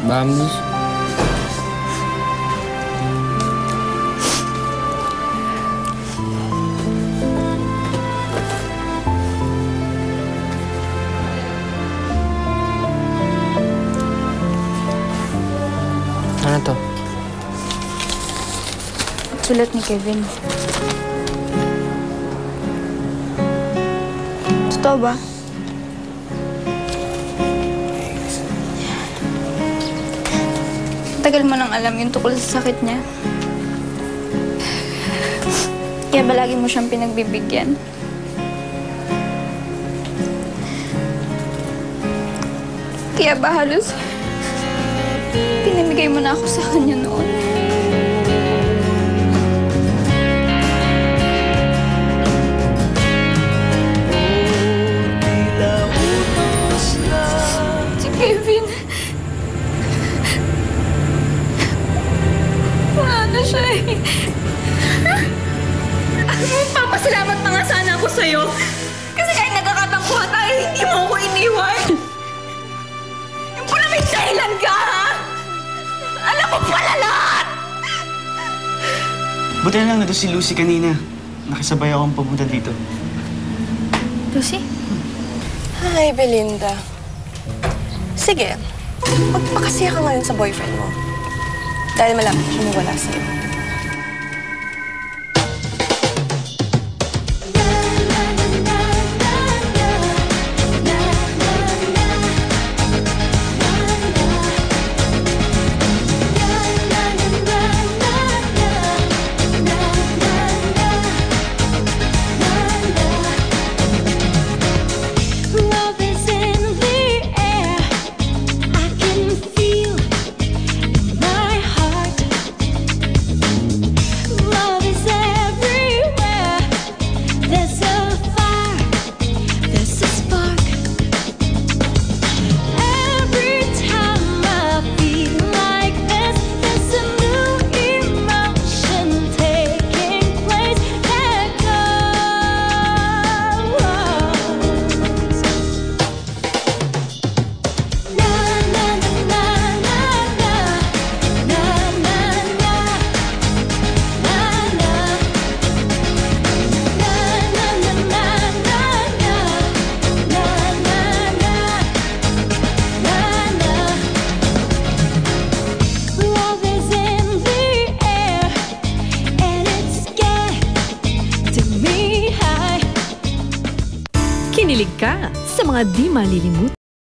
Vamos. Ano to? Sulat ni Kevin. Totoo ba? Tagal mo nang alam yung tukol sa sakit niya. Kaya ba lagi mo siyang pinagbibigyan? Kaya ba halos pinamigay mo na ako sa kanya noon? Si Kevin. Wala na siya eh. Papasalamat na nga sana ako sa'yo. Kasi kahit nagkakatangkuha tayo, hindi mo ako iniwan. Yung pala may dahilan ka, ha? Alam mo pala lahat! Buti na lang na si Lucy kanina. Nakisabay akong papunta dito. Lucy? Hi, Belinda. Sige, magpakasya ka ngayon sa boyfriend mo. Dahil malapit siya mawala sa'yo. Kinilig ka sa mga di malilimutan.